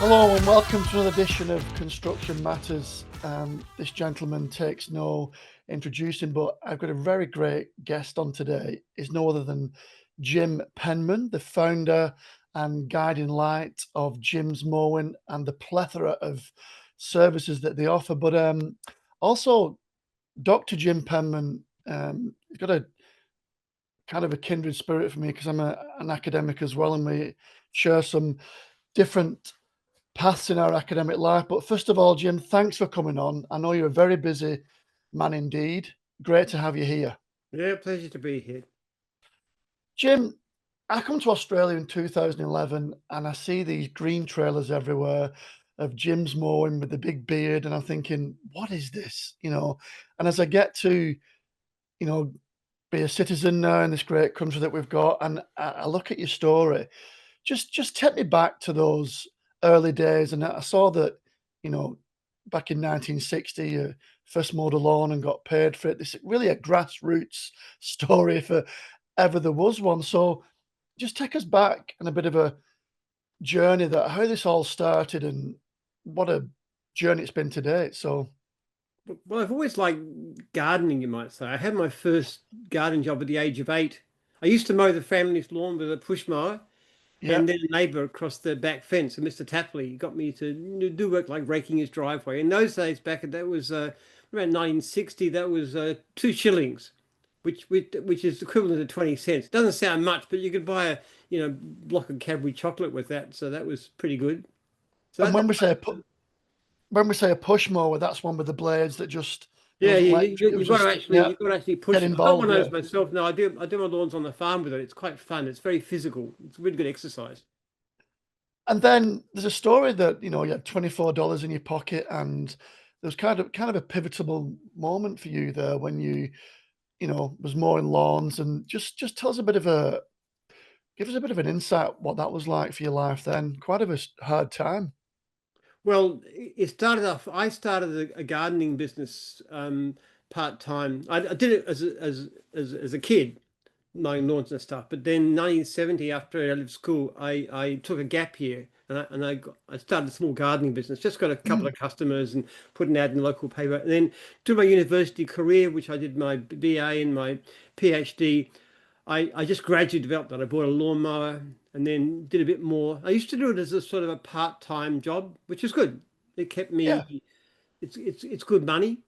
Hello and welcome to another edition of Construction Matters. This gentleman takes no introducing, but I've got a very great guest on today. Is no other than Jim Penman, the founder and guiding light of Jim's Mowing and the plethora of services that they offer. But also, Dr. Jim Penman, he's got a kind of a kindred spirit for me because I'm an academic as well, and we share some different paths in our academic life. But first of all, Jim, thanks for coming on. I know you're a very busy man indeed. Great to have you here. Yeah, pleasure to be here. Jim, I come to Australia in 2011 and I see these green trailers everywhere of Jim's Mowing with the big beard, and I'm thinking, what is this? And as I get to, be a citizen now in this great country that we've got, and I look at your story, just take me back to those early days. And I saw that, you know, back in 1960, you first mowed a lawn and got paid for it. This is really a grassroots story if ever there was one. So just take us back on a bit of a journey that how this all started and what a journey it's been to date. So Well, I've always liked gardening, you might say. I had my first gardening job at the age of 8. I used to mow the family's lawn with a push mower, yeah, and then a neighbour across the back fence, Mr. Tapley, got me to do work like raking his driveway. In those days, that was around 1960, that was 2 shillings, which is equivalent to 20 cents. Doesn't sound much, but you could buy a block of Cadbury chocolate with that, so that was pretty good. So and that, when we say a push mower, that's one with the blades that just there Yeah, wasn't you, electric. you, It was you've got to just actually you've got to actually get push it. I've got one involved. of Yeah. those myself now. I do my lawns on the farm with it. It's quite fun. It's very physical. It's really good exercise. And then there's a story that, you had $24 in your pocket, and there was kind of a pivotal moment for you there when you was mowing lawns. And just tell us a bit of a give us a bit of an insight what that was like for your life then. Quite of a hard time. Well, it started off. I started a gardening business part time. I did it as a kid, mowing lawns and stuff. But then 1970, after I left school, I took a gap year and I started a small gardening business. Just got a couple Mm, of customers and put an ad in the local paper. And then to my university career, which I did my BA and my PhD, I just gradually developed that. I bought a lawnmower and then did a bit more. I used to do it as a sort of a part-time job, which is good. It kept yeah. me. It's good money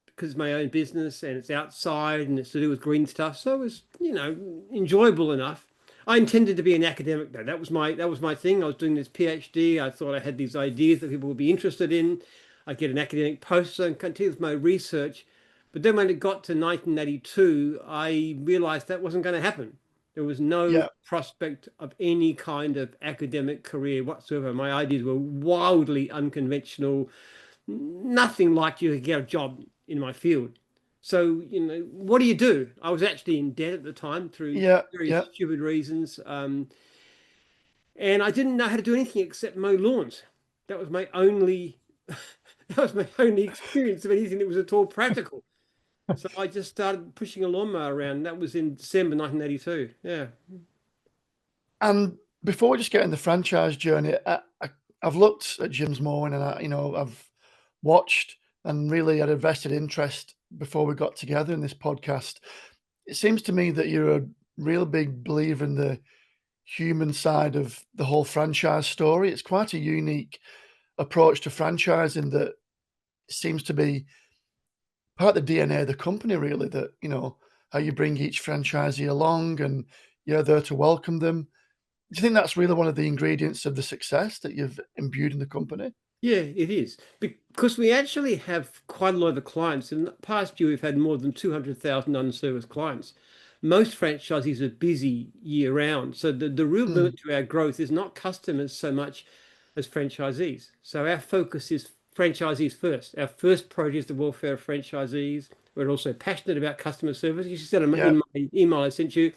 because it's my own business and it's outside and it's to do with green stuff. So it was, enjoyable enough. I intended to be an academic though. That was my thing. I was doing this PhD. I thought I had these ideas that people would be interested in. I get an academic post and continue with my research. But then when it got to 1982, I realized that wasn't going to happen. There was no Yeah. prospect of any kind of academic career whatsoever. My ideas were wildly unconventional, nothing like you could get a job in my field. So, what do you do? I was actually in debt at the time through Yeah. very Yeah. stupid reasons. And I didn't know how to do anything except mow lawns. That was my only that was my only experience of anything that was at all practical. So I just started pushing a lawnmower around. That was in December 1982. Yeah. And before we just get in the franchise journey, I've looked at Jim's Mowing, and I've watched and really had a vested interest before we got together in this podcast. It seems to me that you're a real big believer in the human side of the whole franchise story. It's quite a unique approach to franchising that seems to be part of the DNA of the company, really, that, how you bring each franchisee along and you're there to welcome them. Do you think that's really one of the ingredients of the success that you've imbued in the company? Yeah, it is. Because we actually have quite a lot of clients. In the past year, we've had more than 200,000 unserviced clients. Most franchisees are busy year round. So the real Mm, limit to our growth is not customers so much as franchisees. So our focus is franchisees first. Our first priority is the welfare of franchisees. We're also passionate about customer service. You said in yeah, my email I sent you,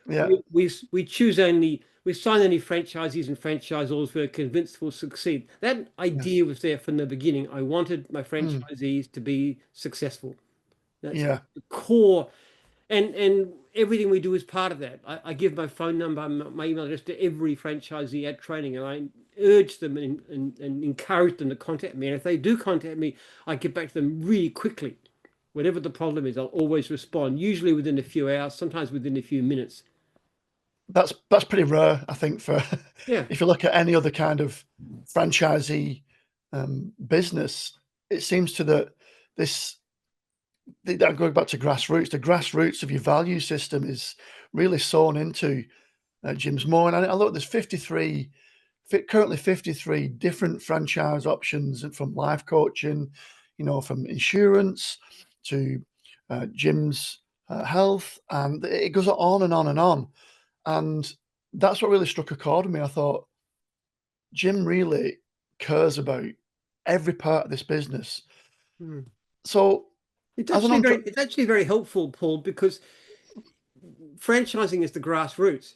yeah, we sign only franchisees and franchisors who are convinced will succeed. That yes, idea was there from the beginning. I wanted my mm, franchisees to be successful. That's yeah, the core. And everything we do is part of that. I give my phone number, my email address to every franchisee at training, and I urge them and encourage them to contact me. And if they do contact me, I get back to them really quickly. Whatever the problem is, I'll always respond, usually within a few hours, sometimes within a few minutes. That's pretty rare, I think, for Yeah. if you look at any other kind of franchisee business, it seems to that this that going back to grassroots, the grassroots of your value system is really sewn into gyms more. And I look, there's 53, currently 53 different franchise options from life coaching, from insurance to gyms, health, and it goes on and on and on. And that's what really struck a chord with me. I thought, Jim really cares about every part of this business. Mm. So, as an entrepreneur, It's actually very helpful, Paul, because franchising is the grassroots.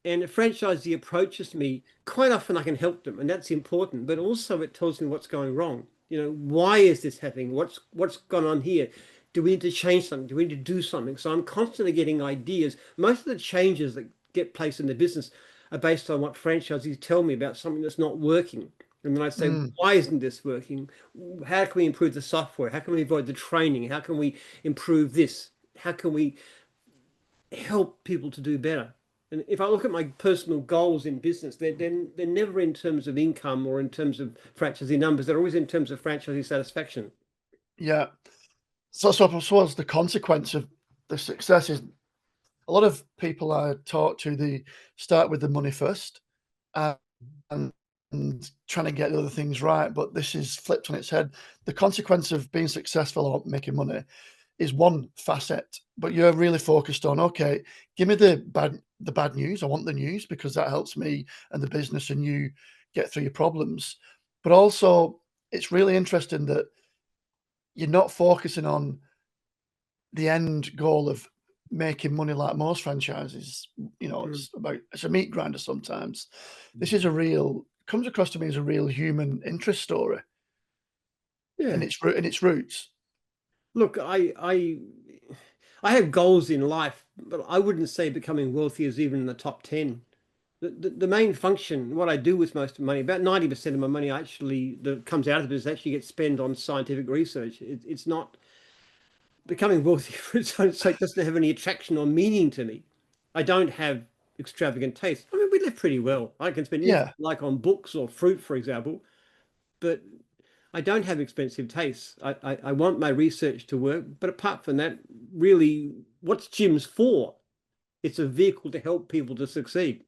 And a franchisee approaches me, quite often I can help them, and that's important. But also it tells me what's going wrong. Why is this happening? What's gone on here? Do we need to change something? Do we need to do something? So I'm constantly getting ideas. Most of the changes that get place in the business are based on what franchisees tell me about something that's not working. And then I say, mm, why isn't this working? How can we improve the software? How can we avoid the training? How can we improve this? How can we help people to do better? And if I look at my personal goals in business, they're never in terms of income or in terms of franchisee numbers. They're always in terms of franchisee satisfaction. yeah. So I suppose the consequence of the success is a lot of people I talk to, they start with the money first, and, and trying to get the other things right. But this is flipped on its head. The consequence of being successful or making money is one facet, but you're really focused on, okay, give me the bad news. I want the news because that helps me and the business and you get through your problems. But also, it's really interesting that you're not focusing on the end goal of making money like most franchises. Mm. It's a meat grinder sometimes. This is a real comes across to me as a real human interest story Yeah. in its roots. Look, I have goals in life, but I wouldn't say becoming wealthy is even in the top 10. The main function, what I do with most of the money, about 90% of my money actually that comes out of the business actually gets spent on scientific research. It's not becoming wealthy for its own sake doesn't have any attraction or meaning to me. I don't have extravagant taste. I mean, we live pretty well. I can spend anything Yeah, like on books or fruit, for example, but I don't have expensive tastes. I want my research to work, but apart from that, really, what's gyms for? It's a vehicle to help people to succeed.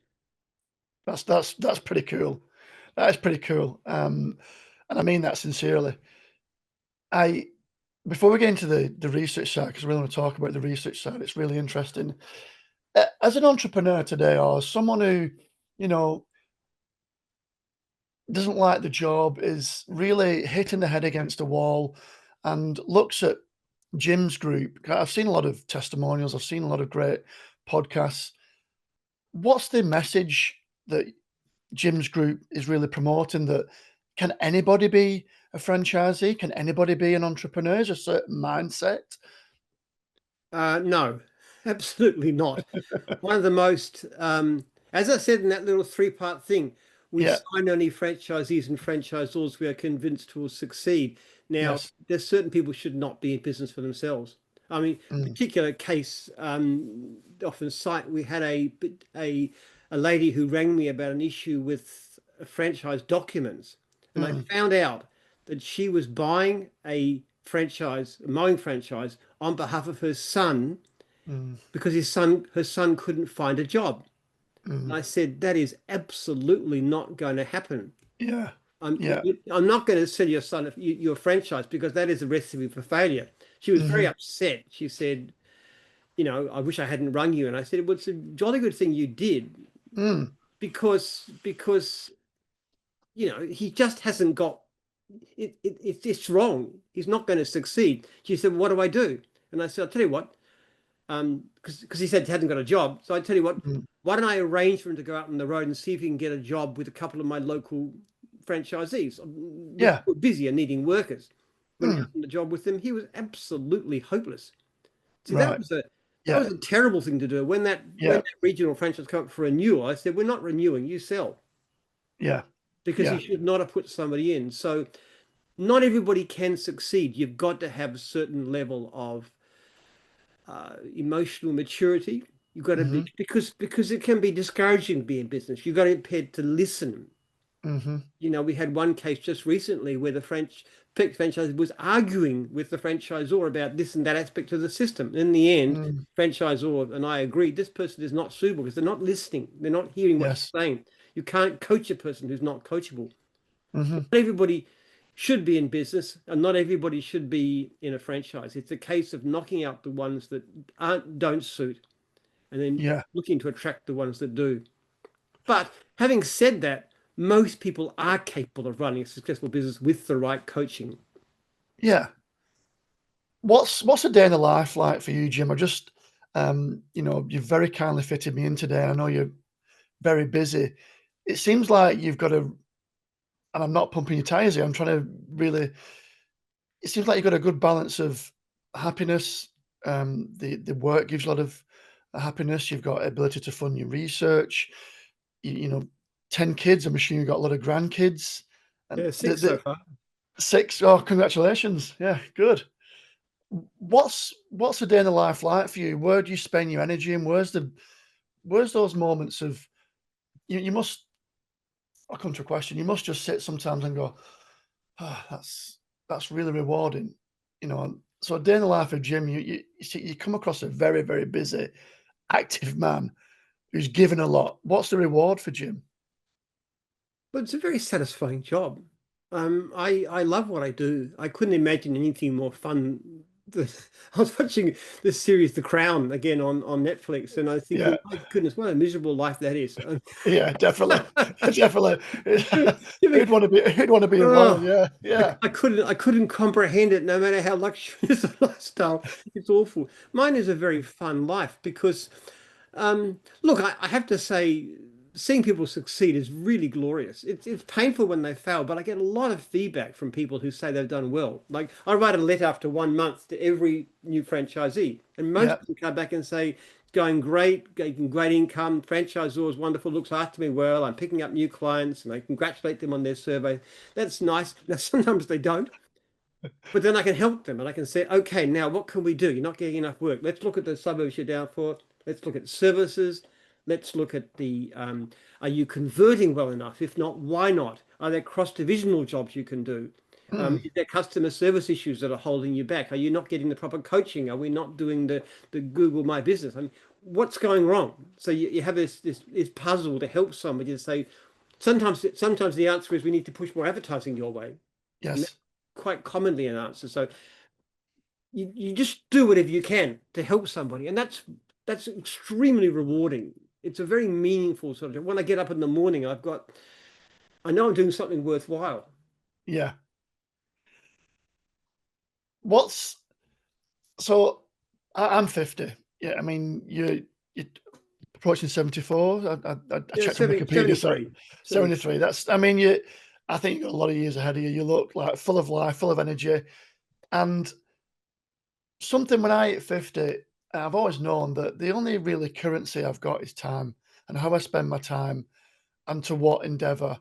that's pretty cool. That is pretty cool. And I mean that sincerely. I Before we get into the research side, because we really want to talk about the research side, it's really interesting. As an entrepreneur today, or someone who, you know, doesn't like the job, is really hitting the head against a wall, and looks at Jim's group. I've seen a lot of testimonials. I've seen a lot of great podcasts. What's the message that Jim's group is really promoting? That can anybody be a franchisee? Can anybody be an entrepreneur? Is a certain mindset? No, absolutely not. One of the most, as I said in that little three-part thing, we Yeah. sign only franchisees and franchisors we are convinced will succeed. Now, Yes. there's certain people should not be in business for themselves. I mean, Mm, particular case, often cite, we had a lady who rang me about an issue with franchise documents, and I mm, found out that she was buying a mowing franchise on behalf of her son mm, because her son couldn't find a job. And mm. I said, that is absolutely not going to happen. Yeah. I'm, Yeah. I'm not going to sell your son your franchise because that is a recipe for failure. She was very Mhm. upset. She said, I wish I hadn't rung you. And I said, well, it's a jolly good thing you did Mm. because he just hasn't got it's wrong. He's not going to succeed. She said, what do I do? And I said, I'll tell you what, because he said he hadn't got a job. So I tell you what, Mm. why don't I arrange for him to go out on the road and see if he can get a job with a couple of my local franchisees? Yeah. We're busy and needing workers. Went out Mm. on the job with him. He was absolutely hopeless. See, that Right. was a That Yeah. was a terrible thing to do. When Yeah. that regional franchise come up for renewal, I said, we're not renewing, you sell, Yeah. because you Yeah. should not have put somebody in. So not everybody can succeed. You've got to have a certain level of emotional maturity. You've got to Hmm. be, because it can be discouraging to be in business. You've got to be prepared to listen. Hmm. We had one case just recently where the franchisee was arguing with the franchisor about this and that aspect of the system. In the end, Mm. franchisor and I agreed this person is not suitable because they're not listening. They're not hearing what Yes. you're saying. You can't coach a person who's not coachable. Hmm. Not everybody should be in business, and not everybody should be in a franchise. It's a case of knocking out the ones that don't suit, and then Yeah. looking to attract the ones that do. But having said that, most people are capable of running a successful business with the right coaching. Yeah. What's a day in the life like for you, Jim? You've very kindly fitted me in today. I know you're very busy. It seems like you've got a, and I'm not pumping your tires here. I'm trying to really. It seems like you've got a good balance of happiness. The work gives you a lot of happiness. You've got ability to fund your research. You know, 10 kids. I'm assuming you've got a lot of grandkids. And Yeah, the, six so the far. six. Oh, congratulations! Yeah, good. What's a day in the life like for you? Where do you spend your energy, and where's those moments of you must. I'll come to a question. You must just sit sometimes and go, "Ah, that's really rewarding," So a day in the life of Jim, you come across a very, very busy, active man who's given a lot. What's the reward for Jim? But it's a very satisfying job. I love what I do. I couldn't imagine anything more fun. I was watching this series, The Crown, again on Netflix, and I was Yeah, thinking, my goodness, what a miserable life that is. yeah, definitely, definitely. You mean, Who'd want to be in one? oh, Yeah, yeah, I couldn't comprehend it, no matter how luxurious the lifestyle. It's awful. Mine is a very fun life because look, I have to say, seeing people succeed is really glorious. It's painful when they fail, but I get a lot of feedback from people who say they've done well. Like I write a letter after 1 month to every new franchisee, and most yeah. of them come back and say, "Going great, getting great income. Franchisor is wonderful, looks after me well. I'm picking up new clients, and I congratulate them on their survey. That's nice." Now sometimes they don't. But then I can help them and I can say, okay, now what can we do? You're not getting enough work. Let's look at the suburbs you're down for. Let's look at services. Let's look at are you converting well enough? If not, why not? Are there cross-divisional jobs you can do? Mm, Is there customer service issues that are holding you back? Are you not getting the proper coaching? Are we not doing the Google My Business? I mean, what's going wrong? So you have this puzzle to help somebody to say, sometimes the answer is we need to push more advertising your way. And yes, quite commonly an answer. So you just do whatever you can to help somebody, and that's extremely rewarding. It's a very meaningful sort of. When I get up in the morning, I know I'm doing something worthwhile. yeah. What's so? I'm 50. Yeah, I mean you're approaching 74. I Yeah, checked on Wikipedia, so 73, 73. 73. That's. I mean you. I think you've got a lot of years ahead of you. You look like full of life, full of energy, and something when I hit 50, I've always known that the only really currency I've got is time and how I spend my time and to what endeavor.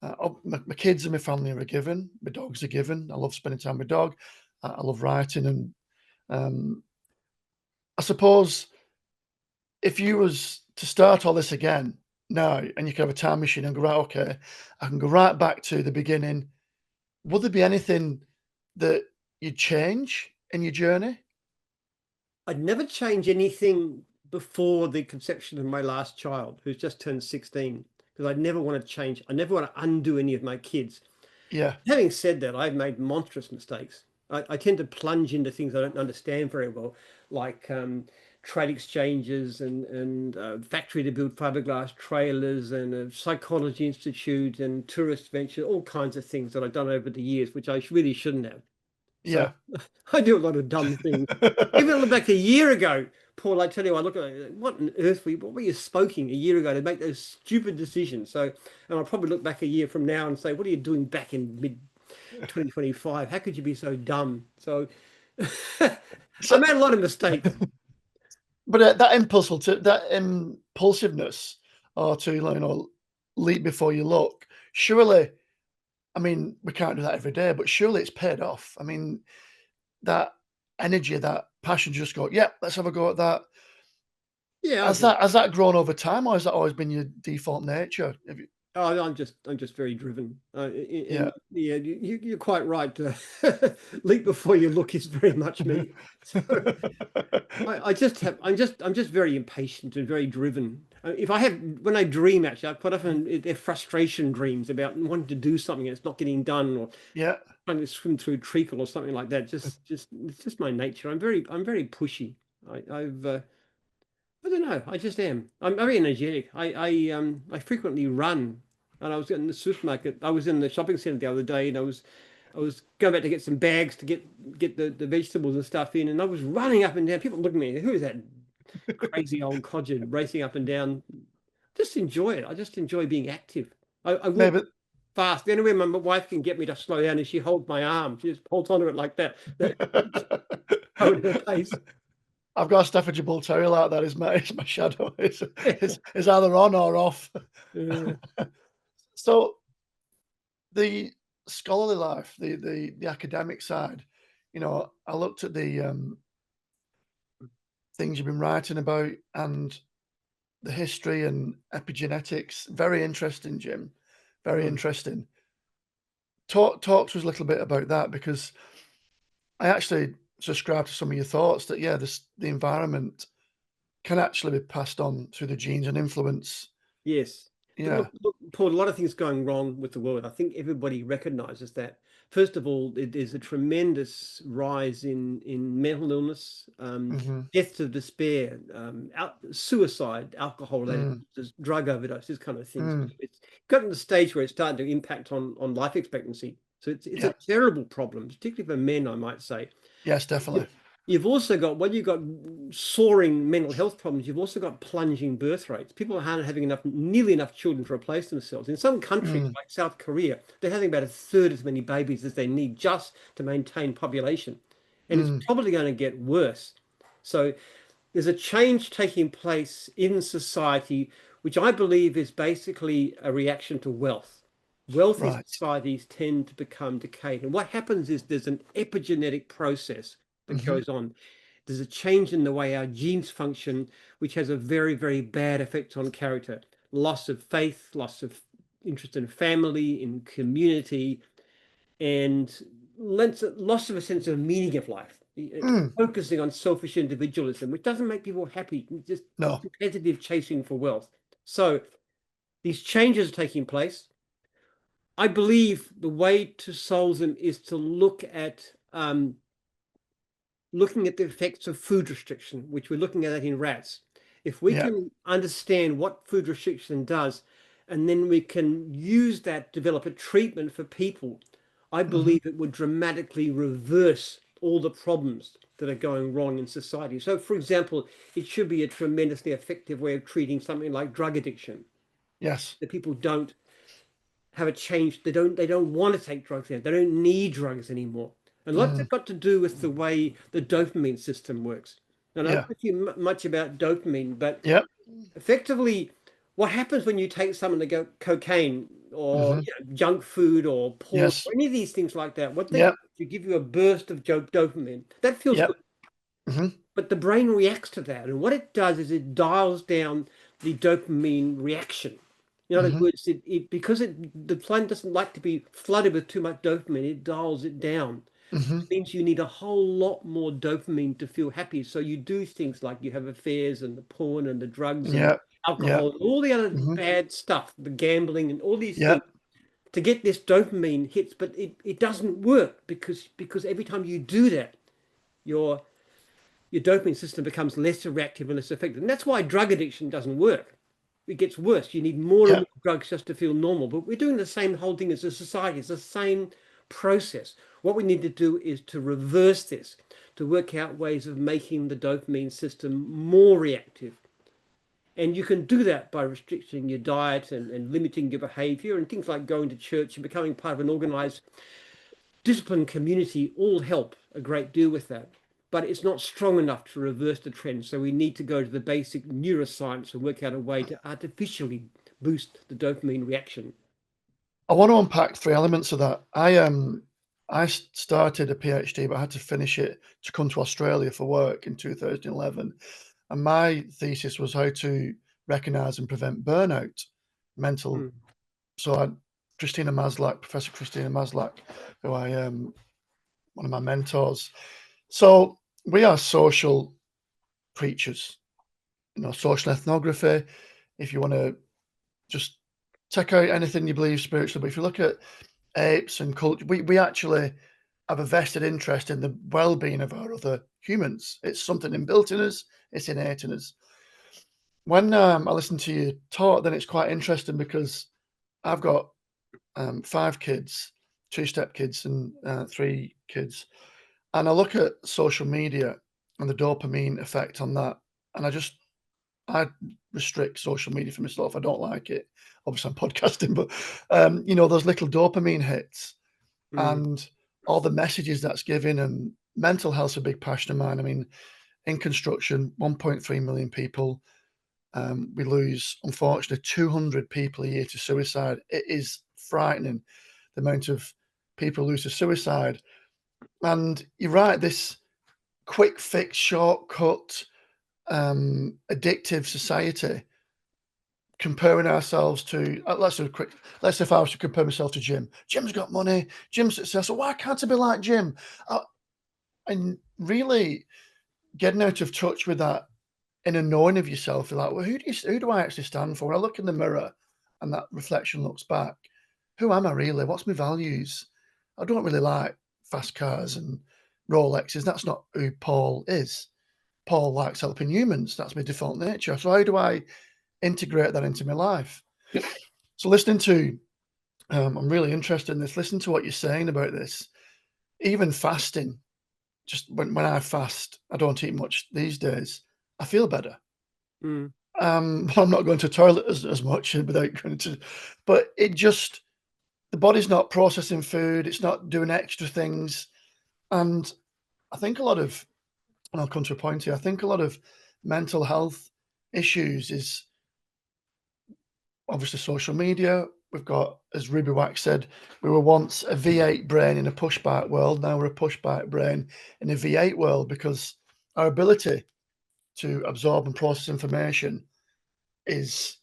My kids and my family are a given. My dogs are given. I love spending time with dog. I love writing, and um, I suppose if you was to start all this again now, and you could have a time machine and go right, okay, I can go right back to the beginning. Would there be anything that you'd change in your journey? I'd never change anything before the conception of my last child, who's just turned 16, because I never want to change. I never want to undo any of my kids. Yeah, Having said that, I've made monstrous mistakes. I tend to plunge into things I don't understand very well, like trade exchanges and factory to build fiberglass trailers and a psychology institute and tourist venture, all kinds of things that I've done over the years, which I really shouldn't have. So yeah. I do a lot of dumb things. Even I look back a year ago, Paul, I tell you, I look at what on earth what were you smoking a year ago to make those stupid decisions? So, and I'll probably look back a year from now and say, what are you doing back in mid 2025? How could you be so dumb? So I So, made a lot of mistakes. But that impulsiveness, or to, leap before you look, surely, I mean, we can't do that every day, but surely it's paid off. I mean, that energy, that passion, to just go, yeah, let's have a go at that. Yeah, I Has do. that grown over time, or has that always been your default nature? Have you, Oh, I'm just very driven. And yeah. yeah, you're quite right. Leap before you look is very much me. So I just have I'm just very impatient and very driven. If I have when I dream, actually, I quite often they're frustration dreams about wanting to do something and it's not getting done, or Yeah, trying to swim through treacle or something like that. Just it's just my nature. I'm very pushy. I don't know. I just am. I'm very energetic. I frequently run, and I was in the supermarket. I was in the shopping center the other day, and I was going back to get some bags to get the vegetables and stuff in, and I was running up and down. People looking at me, who is that crazy old codger racing up and down? Just enjoy it. I just enjoy being active. I walk maybe. fast. The only way my wife can get me to slow down is she holds my arm. She just holds onto it like that. That hold her pace. I've got a Staffordshire Bull Terrier like that. Is my shadow. It's either on or off. Yeah. So the scholarly life, the academic side, I looked at the things you've been writing about and the history and epigenetics. Very interesting, Jim. Very Mm. interesting. Talk to us a little bit about that, because I actually subscribe to some of your thoughts that, yeah, the environment can actually be passed on through the genes and influence. Yes. Yeah. Look, Paul, a lot of things going wrong with the world. I think everybody recognizes that. First of all, there's a tremendous rise in mental illness, Hmm. death to despair, suicide, alcohol-related, Mm, drug overdose, this kind of things. mm, It's gotten to the stage where it's starting to impact on life expectancy. So it's a yeah. terrible problem, particularly for men, I might say. Yes, definitely. You've also got, when you've got soaring mental health problems, you've also got plunging birth rates. People aren't having nearly enough children to replace themselves. In some countries, Mm, like South Korea, they're having about a third as many babies as they need just to maintain population. And it's mm, probably going to get worse. So there's a change taking place in society, which I believe is basically a reaction to wealth. Wealthy right. societies tend to become decayed. And what happens is there's an epigenetic process that Hmm. goes on. There's a change in the way our genes function, which has a very, very bad effect on character. Loss of faith, loss of interest in family, in community, and loss of a sense of meaning of life, Mm, focusing on selfish individualism, which doesn't make people happy, just no. competitive chasing for wealth. So these changes are taking place. I believe the way to solve them is to look at looking at the effects of food restriction, which we're looking at that in rats. If we Yeah. can understand what food restriction does, and then we can use that, develop a treatment for people, I Hmm. believe it would dramatically reverse all the problems that are going wrong in society. So, for example, it should be a tremendously effective way of treating something like drug addiction, Yes. that people don't have a change. They don't want to take drugs now. They don't need drugs anymore. And lots Mm, have got to do with the way the dopamine system works. And I don't yeah. know if you much about dopamine, but Yeah. effectively, what happens when you take something like cocaine or Hmm. junk food or porn Yes. or any of these things like that? What they do Yeah. is you give you a burst of dopamine. That feels Yeah. good, Hmm. but the brain reacts to that. And what it does is it dials down the dopamine reaction. In other Hmm. words, because the plant doesn't like to be flooded with too much dopamine, it dials it down. Hmm. It means you need a whole lot more dopamine to feel happy. So you do things like you have affairs and the porn and the drugs and Yeah. Yeah. alcohol and all the other Hmm. bad stuff, the gambling and all these Yeah. things to get this dopamine hits, but it doesn't work because every time you do that, your your dopamine system becomes less reactive and less effective. And that's why drug addiction doesn't work. It gets worse. You need more and Yeah. more drugs just to feel normal. But we're doing the same whole thing as a society. It's the same process. What we need to do is to reverse this, to work out ways of making the dopamine system more reactive. And you can do that by restricting your diet and limiting your behavior and things like going to church and becoming part of an organized, disciplined community all help a great deal with that. but it's not strong enough to reverse the trend. So we need to go to the basic neuroscience and work out a way to artificially boost the dopamine reaction. I want to unpack three elements of that. I started a PhD, but I had to finish it to come to Australia for work in 2011. And my thesis was how to recognize and prevent burnout, mental. Mm, So I, Christina Maslach, Professor Christina Maslach, who I one of my mentors. So we are social creatures, social ethnography. If you want to just check out anything you believe spiritually, but if you look at apes and culture, we actually have a vested interest in the well-being of our other humans. It's something inbuilt in us. It's innate in us. When I listen to you talk, then it's quite interesting because I've got 5 kids, 2 step kids, and 3 kids, and I look at social media and the dopamine effect on that, and I restrict social media for myself. I don't like it. Obviously, I'm podcasting, but those little dopamine hits mm, and all the messages that's giving, and mental health's a big passion of mine. I mean, in construction, 1.3 million people. We lose, unfortunately, 200 people a year to suicide. It is frightening the amount of people lose to suicide. And you're right, this quick fix, shortcut, addictive society, comparing ourselves to, let's say if I was to compare myself to Jim. Jim's got money, Jim's successful. Why can't I be like Jim? And really getting out of touch with that inner knowing of yourself. You're like, well, who do I actually stand for? When I look in the mirror and that reflection looks back, who am I really? What's my values? I don't really like fast cars and Rolexes. That's not who Paul is. Paul likes helping humans. That's my default nature. So how do I integrate that into my life? So listening to, I'm really interested in this. Listen to what you're saying about this. Even fasting, just when I fast, I don't eat much these days. I feel better. mm. I'm not going to the toilet as much without going to, but the body's not processing food. It's not doing extra things. And I think a lot of, and I'll come to a point here, I think a lot of mental health issues is obviously social media. We've got, as Ruby Wax said, we were once a V8 brain in a pushback world. Now we're a pushback brain in a V8 world because our ability to absorb and process information is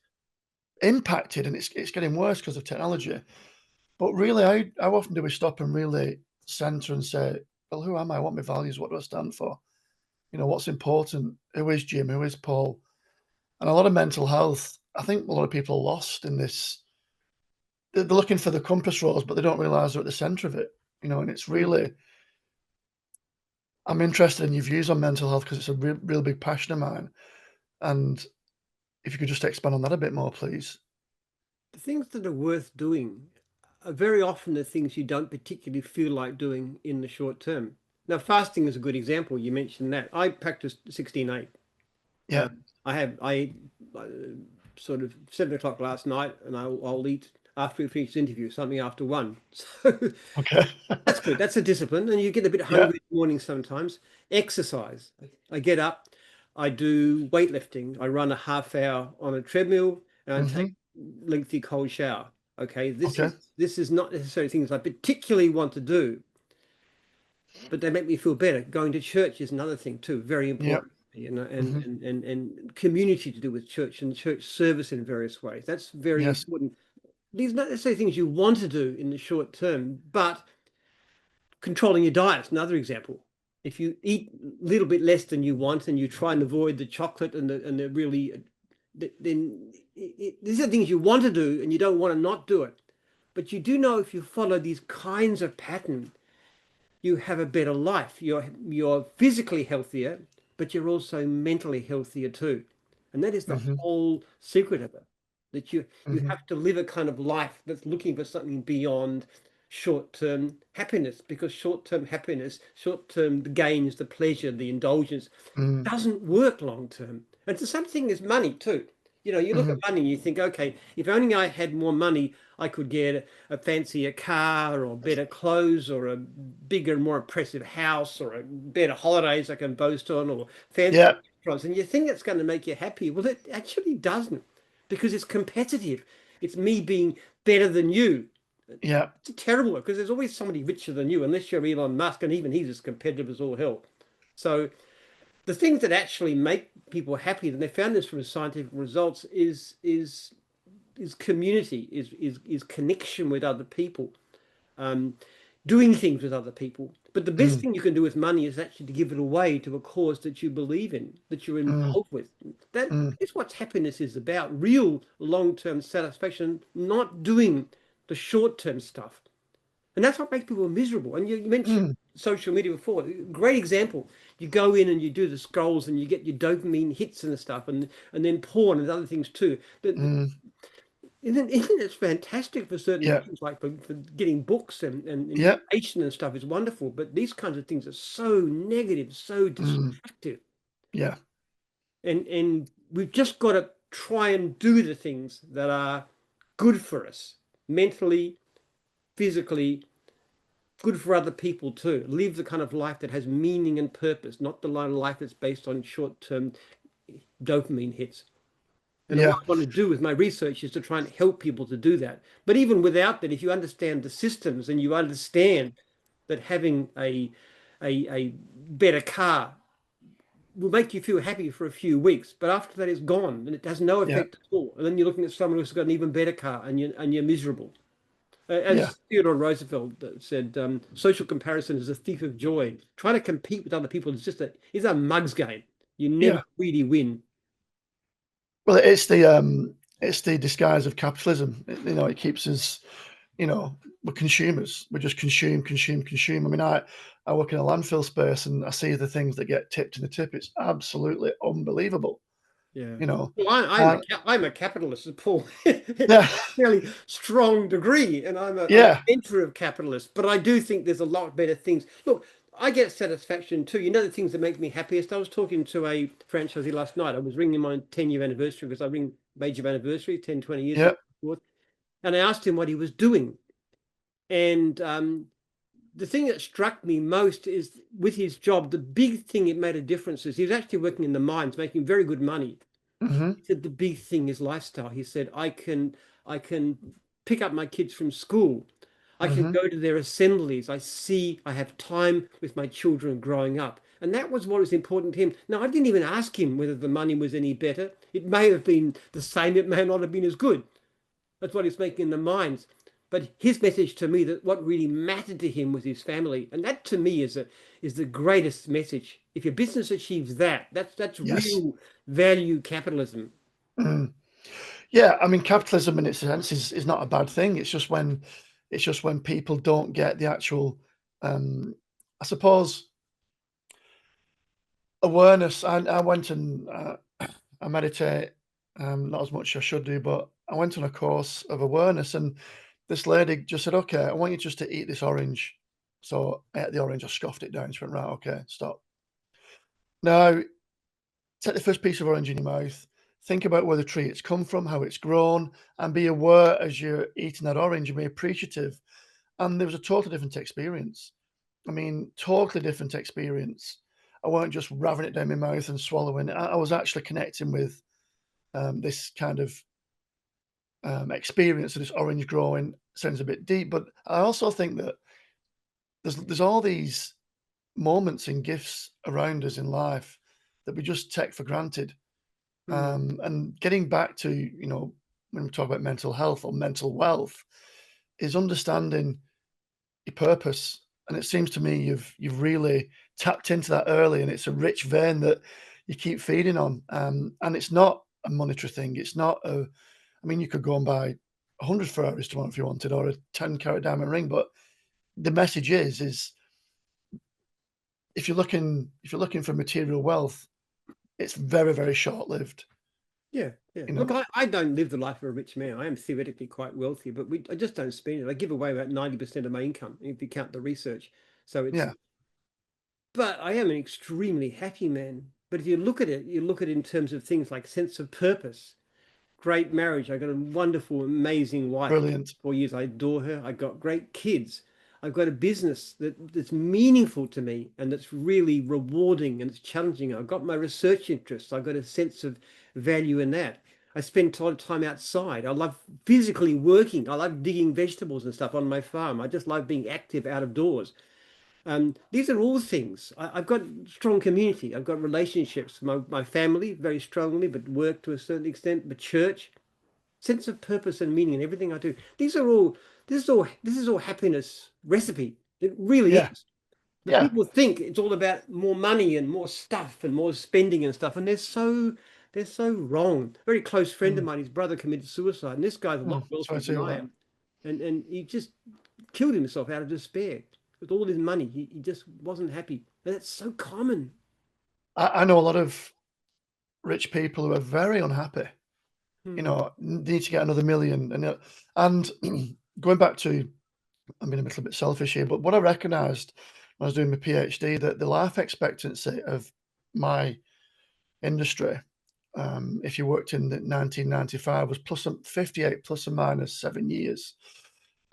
impacted, and it's getting worse because of technology. But really, how often do we stop and really center and say, well, who am I? What are my values? What do I stand for? What's important? Who is Jim? Who is Paul? And a lot of mental health, I think a lot of people are lost in this. They're looking for the compass rose, but they don't realize they're at the center of it. And it's Mm. really, I'm interested in your views on mental health because it's a real big passion of mine. And if you could just expand on that a bit more, please. The things that are worth doing are very often the things you don't particularly feel like doing in the short term. Now, fasting is a good example. You mentioned that. I practiced 16/8. Yeah. I sort of 7 o'clock last night, and I'll eat after we finish the interview, something after 1. So Okay. that's good. That's a discipline, and you get a bit Yeah. hungry in the morning sometimes. Exercise. I get up, I do weightlifting. I run a half hour on a treadmill, and I take Hmm. lengthy cold shower. Okay, this Okay. is this is not necessarily things I particularly want to do, but they make me feel better. Going to church is another thing too, very Yeah. important. And Hmm. and community to do with church and church service in various ways. That's very Yes. important. These are not necessarily things you want to do in the short term, but controlling your diet is another example. If you eat a little bit less than you want and you try and avoid the chocolate and the really, then these are things you want to do and you don't want to not do it. But you do know if you follow these kinds of patterns, you have a better life. You're physically healthier, but you're also mentally healthier too. And that is the Hmm. whole secret of it. That you Hmm. have to live a kind of life that's looking for something beyond short-term happiness, because short-term happiness, short-term gains, the pleasure, the indulgence Mm. doesn't work long term. And it's the same thing as money too. You know, you look at Mhm. money and you think, okay, if only I had more money, I could get a fancier car or better clothes or a bigger, more impressive house or a better holidays I can boast on or fancy Yeah, restaurants. And you think it's going to make you happy. Well, it actually doesn't because it's competitive. It's me being better than you. yeah, It's terrible because there's always somebody richer than you, unless you're Elon Musk, and even he's as competitive as all hell. So the things that actually make people happy, and they found this from scientific results, is community, is connection with other people, um, doing things with other people. But the best mm, thing you can do with money is actually to give it away to a cause that you believe in, that you're mm, involved with. That mm, is what happiness is about, real long-term satisfaction, not doing the short-term stuff. And that's what makes people miserable. And you mentioned mm, social media before. Great example. You go in and you do the scrolls and you get your dopamine hits and stuff, and then porn and other things too. mm. Isn't it fantastic for certain Yeah, things like for getting books and yeah, information and stuff is wonderful, but these kinds of things are so negative, so mm, destructive. yeah, And we've just got to try and do the things that are good for us mentally, physically, good for other people too. Live the kind of life that has meaning and purpose, not the line of life that's based on short-term dopamine hits. And what yeah, I want to do with my research is to try and help people to do that. But even without that, if you understand the systems and you understand that having a better car will make you feel happy for a few weeks, but after that it's gone and it has no yeah, effect at all. And then you're looking at someone who's got an even better car and you're miserable. yeah, As Theodore Roosevelt said, social comparison is a thief of joy. Trying to compete with other people is a mug's game. You never yeah. really win. Well, it's the disguise of capitalism. You know, it keeps us, you know, we're consumers. We just consume, consume, consume. I mean, I work in a landfill space and I see the things that get tipped in the tip. It's absolutely unbelievable. Yeah. You know, Well, uh, I'm a capitalist, Paul, yeah, fairly strong degree, and I'm a yeah, mentor of capitalists. But I do think there's a lot better things. Look, I get satisfaction too. You know the things that make me happiest. I was talking to a franchisee last night. I was ringing my 10-year anniversary because I ring major anniversary, 10, 20 years and yeah, so forth. And I asked him what he was doing. And the thing that struck me most is with his job, the big thing it made a difference is he was actually working in the mines, making very good money. hmm, He said the big thing is lifestyle. He said I can pick up my kids from school. I can hmm, go to their assemblies. I have time with my children growing up. And that was what was important to him. Now, I didn't even ask him whether the money was any better. It may have been the same, it may not have been as good. That's what he's making in the minds. But his message to me that what really mattered to him was his family. And that to me is the greatest message. If your business achieves that, that's yes. real value capitalism. Mm. Yeah, I mean, capitalism in its sense is not a bad thing. It's just when people don't get the actual, um, I suppose, awareness. I went and I meditate, not as much as I should do, but I went on a course of awareness, and this lady just said, "Okay, I want you just to eat this orange." So I ate the orange, I scoffed it down. She went, "Right, okay, stop. Now take the first piece of orange in your mouth. Think about where the tree it's come from, how it's grown, and be aware as you're eating that orange and be appreciative." And there was a totally different experience. I mean, totally different experience. I weren't just ramming it down my mouth and swallowing it. I was actually connecting with this kind of experience of this orange growing. Sounds a bit deep, but I also think that there's all these moments and gifts around us in life that we just take for granted. Hmm. And getting back to, you know, when we talk about mental health or mental wealth, is understanding your purpose. And it seems to me you've really tapped into that early, and it's a rich vein that you keep feeding on. And it's not a monetary thing. It's not a. I mean, you could go and buy 100 Ferraris tomorrow if you wanted, or a 10-carat diamond ring. But the message is if you're looking for material wealth, it's very very short lived. Yeah, yeah. You Look, know. I don't live the life of a rich man. I am theoretically quite wealthy, but I just don't spend it. I give away about 90% of my income if you count the research. So Yeah. but I am an extremely happy man. But if you look at it in terms of things like sense of purpose, great marriage. I got a wonderful, amazing wife. Brilliant. 4 years. I adore her. I got great kids. I've got a business that's meaningful to me and that's really rewarding and it's challenging. I've got my research interests. I've got a sense of value in that. I spend a lot of time outside. I love physically working. I love digging vegetables and stuff on my farm. I just love being active out of doors. These are all things. I've got strong community. I've got relationships. My family very strongly, but work to a certain extent. But church, sense of purpose and meaning in everything I do. These are all. This is all happiness recipe. It really Yeah. is. But Yeah. people think it's all about more money and more stuff and more spending and stuff, and they're so wrong. A very close friend of Mm, mine, his brother committed suicide, and this guy's a lot sorry wealthier to than hear I that. am, and he just killed himself out of despair with all his money. He just wasn't happy. And that's so common. I know a lot of rich people who are very unhappy. Hmm. Need to get another million, and going back to, I'm being a little bit selfish here, but what I recognised when I was doing my PhD, that the life expectancy of my industry, if you worked in the 1995, was 58 plus or minus 7 years,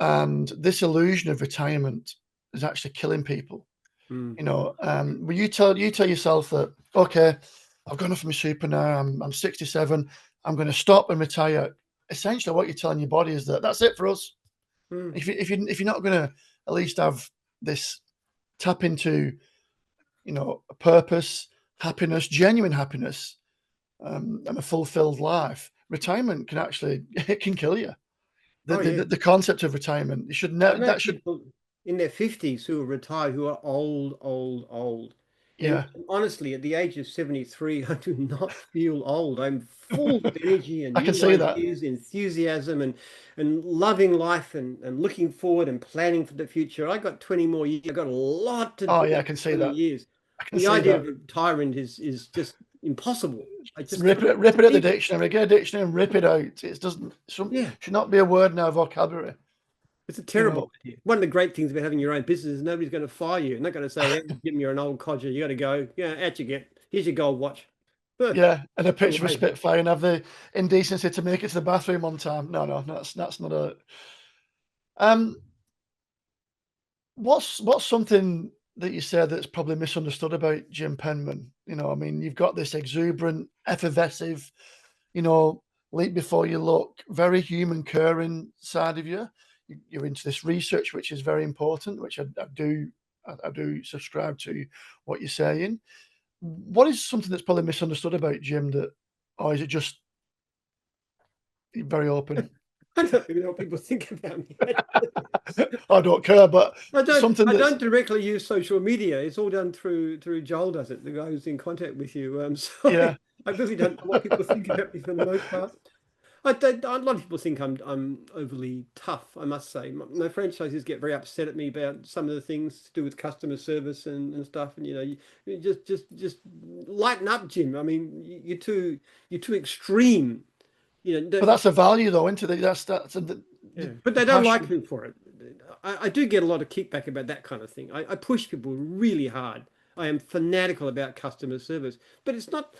and this illusion of retirement is actually killing people. Hmm. Well, you tell yourself that, okay, I've gone off my super now. I'm 67. I'm going to stop and retire. Essentially, what you're telling your body is that that's it for us. Hmm. If you're not going to at least have this tap into a purpose, happiness, genuine happiness, and a fulfilled life, retirement can actually it can kill you. The Oh the, yeah. the the concept of retirement, you should I never know that should people in their 50s who are retired who are old, old, old. And yeah. honestly, at the age of 73, I do not feel old. I'm full of energy and I can new see that. ideas, enthusiasm, and loving life and looking forward and planning for the future. I got 20 more years. I got a lot to Oh do yeah, I in can see 20 that. years. I can The see idea of that. retiring is just impossible. I just Rip can't it, rip it at the conceive it. dictionary. Get a dictionary and rip it out. It doesn't Yeah. should not be a word in our vocabulary. It's a You know. terrible idea. One of the great things about having your own business is nobody's going to fire you. They're not going to say, hey, Jim, you're an old codger. You got to go. Yeah, out you get. Here's your gold watch. Go Yeah, and a picture of a away. Spitfire and have the indecency to make it to the bathroom on time. No, no, that's not a. Um, what's something that you said that's probably misunderstood about Jim Penman? I mean, you've got this exuberant, effervescent, you know, leap before you look, very human, caring side of you. You're into this research, which is very important, which I do subscribe to what you're saying. What is something that's probably misunderstood about Jim that, or is it just very open? I don't even know what people think about me. I don't care, but I don't something I that's don't directly use social media. It's all done through Joel does it, the guy who's in contact with you. So yeah. I really don't know what people think about me for the most part. A lot of people think I'm overly tough, I must say. My franchises get very upset at me about some of the things to do with customer service and stuff. And you just lighten up, Jim. I mean, you're too extreme. But Don't, that's a value though, into that's yeah. the, But the they don't like passion. me for it. I do get a lot of kickback about that kind of thing. I push people really hard. I am fanatical about customer service, but it's not.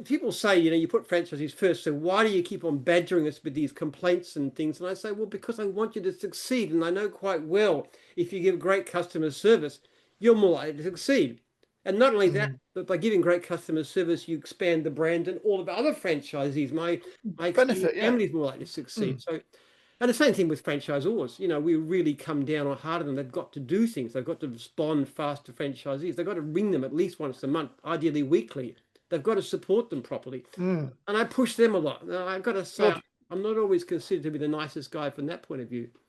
People say, you put franchisees first, so why do you keep on badgering us with these complaints and things? And I say, well, because I want you to succeed. And I know quite well if you give great customer service, you're more likely to succeed. And not only that, Mm. but by giving great customer service, you expand the brand and all of the other franchisees. My extended Benefit, yeah. family is more likely to succeed. Mm. So, and the same thing with franchisors. We really come down on hard on them. They've got to do things. They've got to respond fast to franchisees. They've got to ring them at least once a month, ideally weekly. They've got to support them properly. Mm. And I push them a lot. Now, I've got to say, Good. I'm not always considered to be the nicest guy from that point of view. But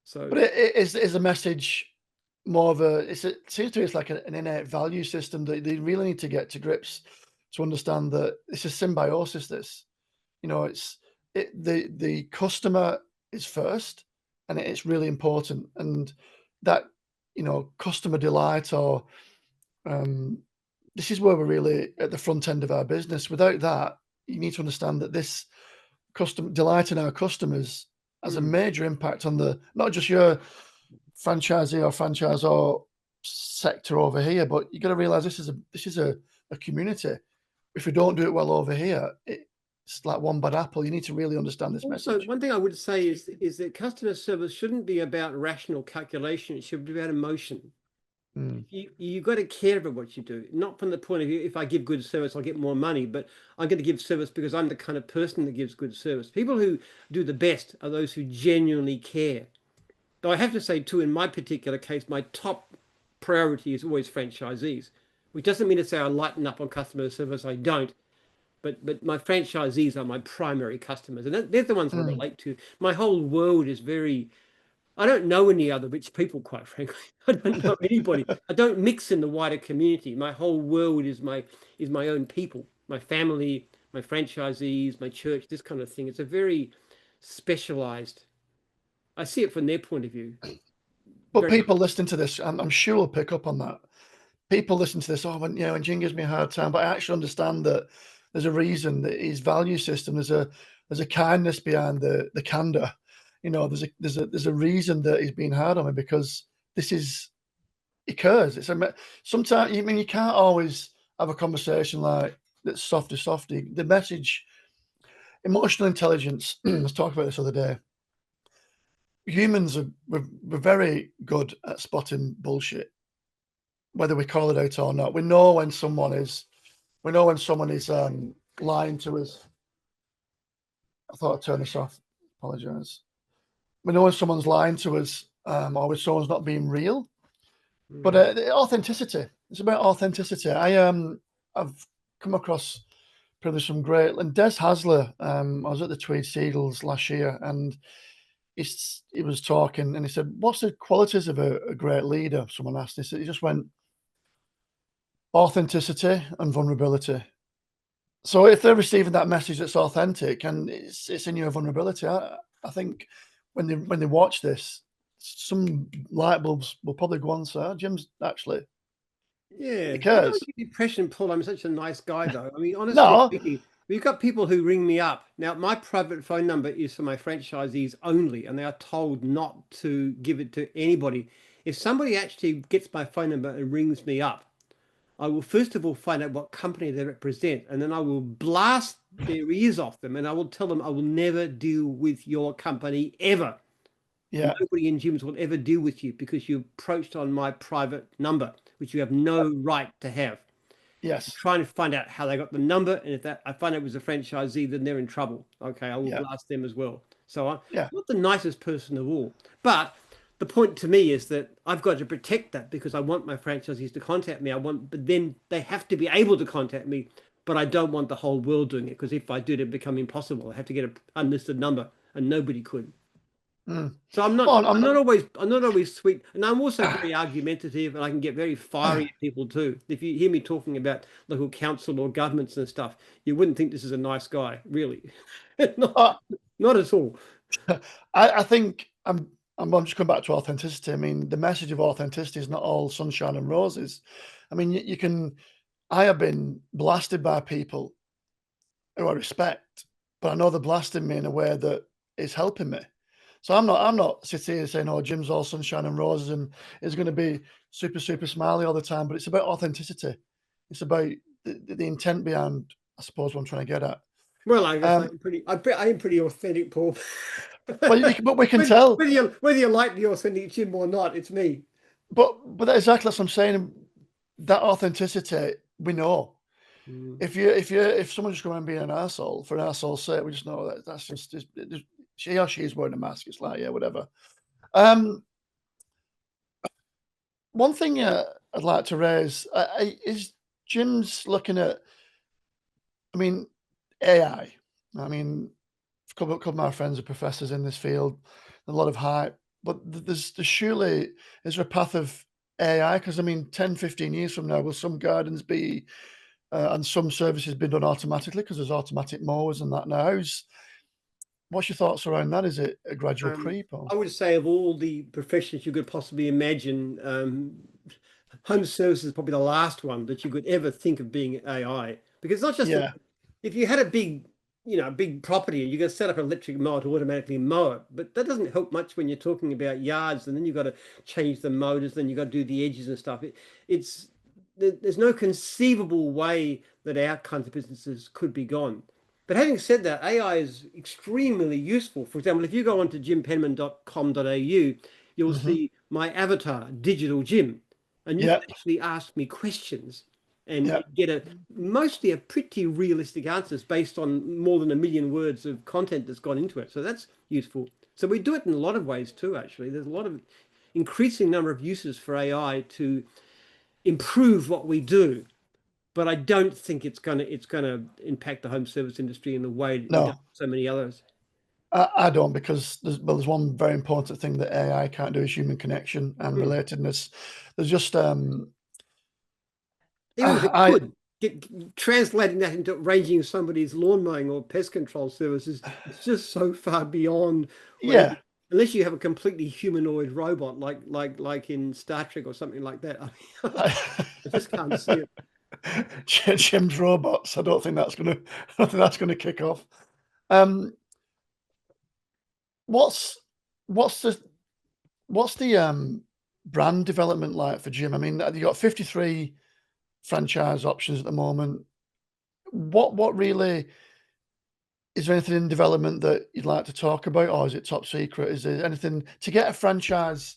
So, it is a message more of a it seems to me it's like an innate value system that they really need to get to grips to understand that it's a symbiosis. This, the customer is first, and it's really important, and that customer delight, or um, this is where we're really at the front end of our business. Without that, you need to understand that this custom delighting our customers has a mm, major impact on the not just your franchisee or franchisor sector over here, but you got to realize this is a community. If we don't do it well over here, it's like one bad apple. You need to really understand this Also, message. one thing I would say is that customer service shouldn't be about rational calculation. It should be about emotion. Mm, You got to care about what you do, not from the point of view, if I give good service, I'll get more money, but I'm going to give service because I'm the kind of person that gives good service. People who do the best are those who genuinely care. Though I have to say, too, in my particular case, my top priority is always franchisees, which doesn't mean to say I lighten up on customer service. I don't. But my franchisees are my primary customers, and they're the ones I mm. relate to. My whole world is very. I don't know any other rich people, quite frankly. I don't know anybody. I don't mix in the wider community. My whole world is my own people, my family, my franchisees, my church, this kind of thing. It's a very specialized. I see it from their point of view. But Very people listening to this, I'm sure will pick up on that. People listen to this, oh, when Jim gives me a hard time, but I actually understand that there's a reason that his value system, there's a kindness behind the candor. There's a reason that he's being hard on me because this is he cares. Sometimes you can't always have a conversation like that's softy. The message, emotional intelligence. I was talking about this the other day. Humans we're very good at spotting bullshit, whether we call it out or not. We know when someone is lying to us. I thought I'd turn this off. Apologise. We know when someone's lying to us, or when someone's not being real. But Mm. authenticity. It's about authenticity. I've come across probably some great. And Des Hasler. I was at the Tweed Seagulls last year, and he was talking, and he said, "What's the qualities of a great leader?" Someone asked. He just went authenticity and vulnerability. So if they're receiving that message that's authentic and it's in your vulnerability, I think when they watch this, some light bulbs will probably go on. So Jim's actually Yeah, he I don't cares. get the impression, Paul, I'm such a nice guy, though. I mean, honestly No, speaking, we've got people who ring me up. Now, my private phone number is for my franchisees only, and they are told not to give it to anybody. If somebody actually gets my phone number and rings me up, I will first of all find out what company they represent, and then I will blast their ears off them, and I will tell them I will never deal with your company ever. yeah, Nobody in gyms will ever deal with you because you approached on my private number, which you have no right to have. yes, Trying to find out how they got the number, and if that I find it was a franchisee, then they're in trouble. Okay, I will yeah, blast them as well. So I'm yeah, not the nicest person of all, but the point to me is that I've got to protect that because I want my franchisees to contact me. But then they have to be able to contact me. But I don't want the whole world doing it because if I did, it'd become impossible. I have to get an unlisted number, and nobody could. mm. So Well, I'm not. I'm not always sweet, and I'm also very argumentative, and I can get very fiery at people too. If you hear me talking about local council or governments and stuff, you wouldn't think this is a nice guy, really. Not uh, not at all. I think I'm just coming back to authenticity. I mean, the message of authenticity is not all sunshine and roses. I mean, you can. I have been blasted by people who I respect, but I know they're blasting me in a way that is helping me. So I'm not sitting here saying, "Oh, Jim's all sunshine and roses and is going to be super smiley all the time." But it's about authenticity. It's about the intent behind, I suppose, what I'm trying to get at. Well, I guess Um, I am pretty authentic, Paul. but we can tell. Whether you like the authentic Jim or not, it's me. But exactly as I'm saying. That authenticity, we know. Mm. If someone's just going and being an asshole for an asshole's sake, we just know that's just she or she's wearing a mask. It's like, yeah, whatever. Um, One thing I'd like to raise is Jim's looking at. I mean, AI. I mean, couple of my friends are professors in this field. A lot of hype, but there's surely is there a path of AI? Because I mean, 10, 15 years from now, will some gardens be and some services be done automatically because there's automatic mowers and that now? What's your thoughts around that? Is it a gradual creep or? I would say of all the professions you could possibly imagine, home service is probably the last one that you could ever think of being AI. Because it's not just Yeah, if you had a big, big property and you can set up an electric mower to automatically mow it, but that doesn't help much when you're talking about yards, and then you've got to change the motors, then you've got to do the edges and stuff. There's no conceivable way that our kinds of businesses could be gone. But having said that, AI is extremely useful. For example, if you go onto jimpenman.com.au, you'll Mhm. see my avatar, Digital Jim, and you can Yeah, actually ask me questions and yeah. get a mostly a pretty realistic answers based on more than 1 million words of content that's gone into it. So that's useful. So we do it in a lot of ways too, actually. There's a lot of increasing number of uses for AI to improve what we do, but I don't think it's gonna impact the home service industry in the way it does No, so many others. I don't because there's one very important thing that AI can't do is human connection and Hmm. relatedness. There's just, Even if it I could get translating that into arranging somebody's lawn mowing or pest control services, it's just so far beyond whatever. yeah. Unless you have a completely humanoid robot like in Star Trek or something like that. I mean, I just can't see it. Jim's robots. I don't think that's gonna kick off. Um, what's what's the what's the brand development like for Jim? I mean, you got 53 franchise options at the moment. What really is there anything in development that you'd like to talk about, or is it top secret? Is there anything to get a franchise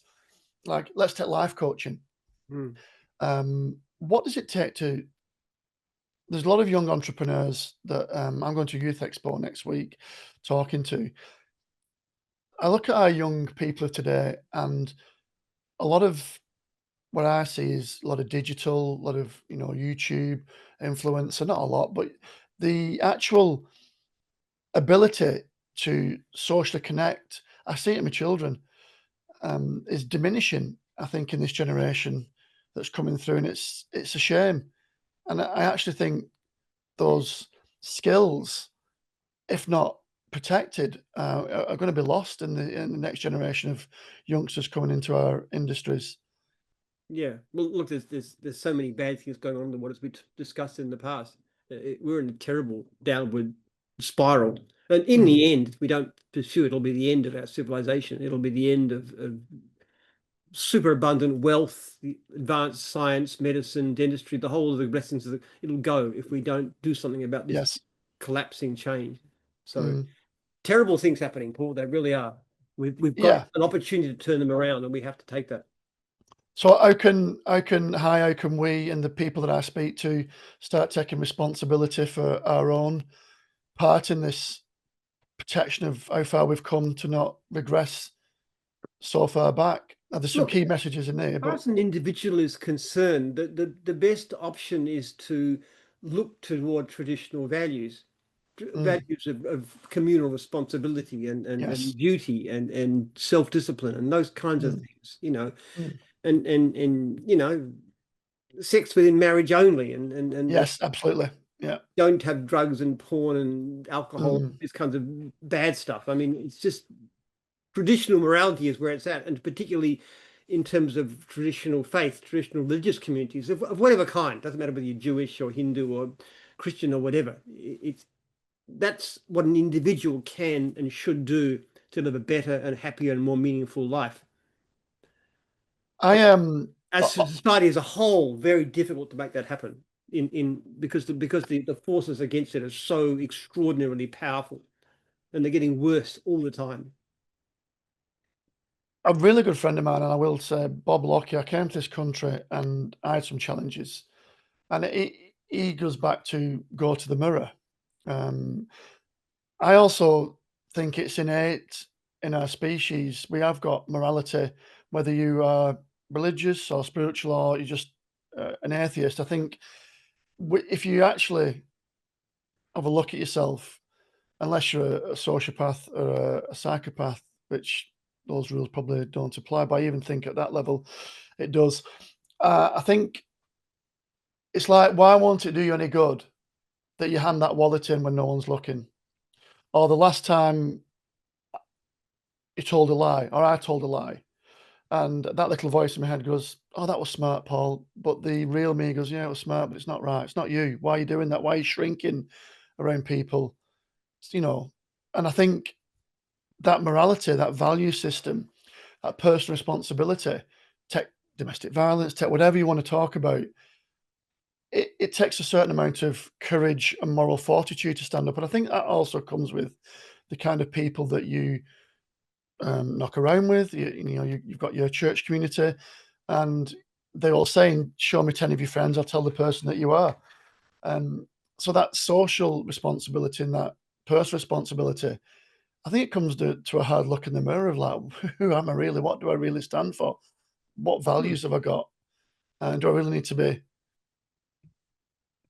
like let's take life coaching? Hmm. What does it take to there's a lot of young entrepreneurs that I'm going to Youth Expo next week talking to. I look at our young people of today, and a lot of what I see is a lot of digital, a lot of YouTube influencer, not a lot, but the actual ability to socially connect. I see it in my children is diminishing. I think in this generation that's coming through, and it's a shame. And I actually think those skills, if not protected, are going to be lost in the next generation of youngsters coming into our industries. Yeah. Well, look, there's so many bad things going on than what has been discussed in the past. We're in a terrible downward spiral. And in Mm, the end, if we don't pursue it, it'll be the end of our civilization. It'll be the end of superabundant wealth, the advanced science, medicine, dentistry, the whole of the blessings of it'll go if we don't do something about this yes. collapsing change. So Mm, terrible things happening, Paul. They really are. We've got yeah. an opportunity to turn them around, and we have to take that. So how can we and the people that I speak to start taking responsibility for our own part in this protection of how far we've come to not regress so far back? Now, there's some Look, key messages in there, far but as an individual is concerned, the best option is to look toward traditional values, mm, values of communal responsibility yes, and duty and self-discipline and those kinds of mm, things, you know, mm, and sex within marriage only and yes, absolutely, yeah, don't have drugs and porn and alcohol, mm, this kinds of bad stuff. I mean, it's just traditional morality is where it's at, and particularly in terms of traditional faith, traditional religious communities of whatever kind. Doesn't matter whether you're Jewish or Hindu or Christian or whatever. It's that's what an individual can and should do to live a better and happier and more meaningful life. I am. As a society as a whole, very difficult to make that happen in because the forces against it are so extraordinarily powerful and they're getting worse all the time. A really good friend of mine, and I will say Bob Lockie. I came to this country and I had some challenges, and he goes back to go to the mirror. Um, I also think it's innate in our species. We have got morality, whether you are religious or spiritual or you're just an atheist. I think if you actually have a look at yourself, unless you're a sociopath or a psychopath, which those rules probably don't apply, but I even think at that level it does. I think it's like, why won't it do you any good that you hand that wallet in when no one's looking? Or the last time you told a lie, or I told a lie, and that little voice in my head goes, "Oh, that was smart, Paul." But the real me goes, "Yeah, it was smart, but it's not right. It's not you. Why are you doing that? Why are you shrinking around people?" You know, and I think that morality, that value system, that personal responsibility, take domestic violence, take whatever you want to talk about. it takes a certain amount of courage and moral fortitude to stand up, and I think that also comes with the kind of people that you, knock around with. You've got your church community, and they're all saying, "Show me 10 of your friends, I'll tell the person that you are." So that social responsibility and that personal responsibility, I think it comes to a hard look in the mirror of like, who am I really? What do I really stand for? What Hmm. values have I got? And do I really need to be?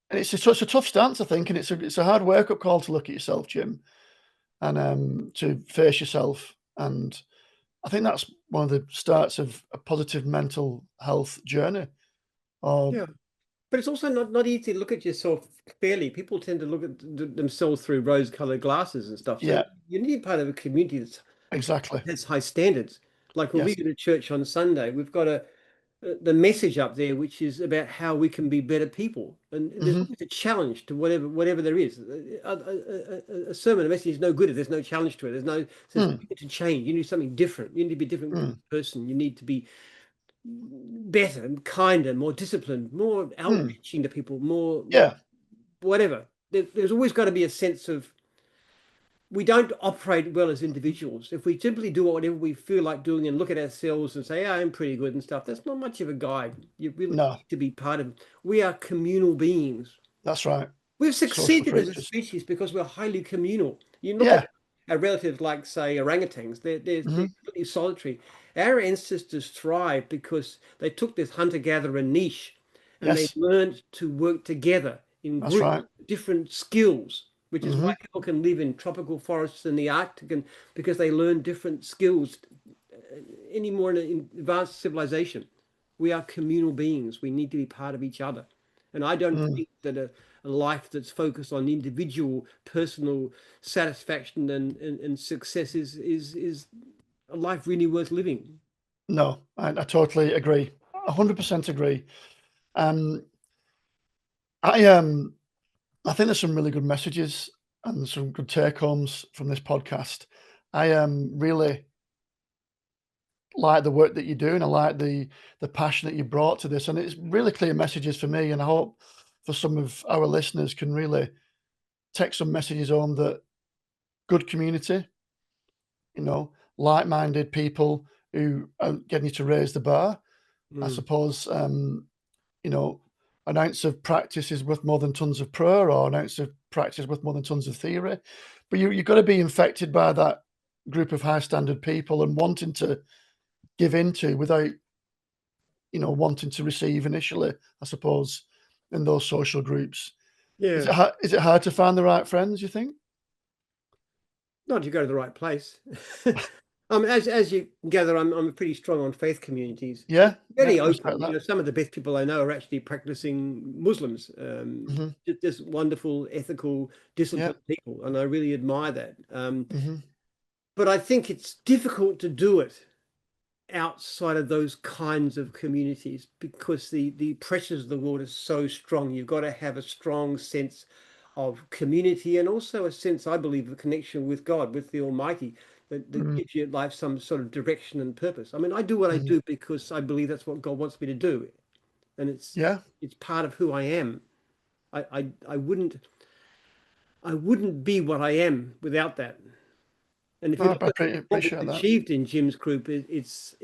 And it's a tough stance, I think, and it's a hard wake up call to look at yourself, Jim, and to face yourself. And I think that's one of the starts of a positive mental health journey. Or Yeah. But it's also not easy to look at yourself fairly. People tend to look at themselves through rose-colored glasses and stuff. So yeah, you need part of a community that exactly. has high standards. Like when we Yes. go to church on Sunday, we've got the message up there, which is about how we can be better people. And there's Hmm. always a challenge to whatever there is. A sermon, a message is no good if there's no challenge to it. There's no says Mm, you need to change. You need something different. You need to be a different mm, person. You need to be better, kinder, more disciplined, more mm. outreaching to people, more Yeah. whatever. There's always got to be a sense of we don't operate well as individuals. If we simply do whatever we feel like doing and look at ourselves and say, "Yeah, I'm pretty good and stuff," that's not much of a guide. You really No, need to be part of. We are communal beings. that's right. We've Social succeeded as a creatures. species because we're highly communal. You look at Yeah. our relatives like, say, orangutans, they're Hmm. completely solitary. Our ancestors thrived because they took this hunter-gatherer niche and they Yes, learned to work together in that's groups, right. different skills, which is why Hmm. people can live in tropical forests in the Arctic and because they learn different skills any more in advanced civilization. We are communal beings. We need to be part of each other. And I don't Mm. think that a life that's focused on individual personal satisfaction and success is a life really worth living. No, I totally agree. 100% agree. Um, I I think there's some really good messages and some good take homes from this podcast. I really like the work that you do, and I like the passion that you brought to this, and it's really clear messages for me. And I hope for some of our listeners can really take some messages home that good community, like-minded people who are getting you to raise the bar. I Mm. suppose, you know, an ounce of practice is worth more than tons of prayer, or an ounce of practice is worth more than tons of theory. But you've got to be infected by that group of high standard people and wanting to give into without, wanting to receive initially, I suppose, in those social groups. Yeah. Is it hard to find the right friends, you think? Not if you go to the right place. As you gather, I'm pretty strong on faith communities. Yeah, yeah, Very I respect open. that. Some of the best people I know are actually practicing Muslims. Mhm. Just wonderful, ethical, Yeah. disciplined people, and I really admire that. Mhm. But I think it's difficult to do it outside of those kinds of communities because the pressures of the world are so strong. You've got to have a strong sense of community and also a sense, I believe, of connection with God, with the Almighty, that Mm, gives your life some sort of direction and purpose. I mean, I do what I mhm. do because I believe that's what God wants me to do, and Yeah. it's part of who I am. I wouldn't be what I am without that. And if No, you I look at what we've appreciate that. achieved in Jim's group, it's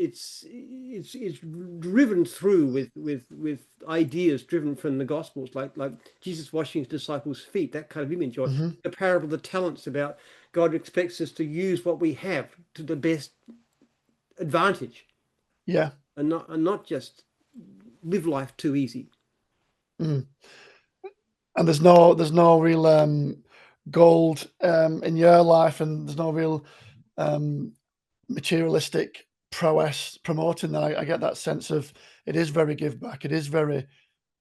driven through with ideas driven from the Gospels, like Jesus washing his disciples' feet, that kind of image, or Mhm. the parable of the talents about God expects us to use what we have to the best advantage Yeah. and not just live life too easy. Mm. And there's no real, gold, in your life, and there's no real, um, materialistic prowess promoting that. I get that sense of it is very give back. It is very,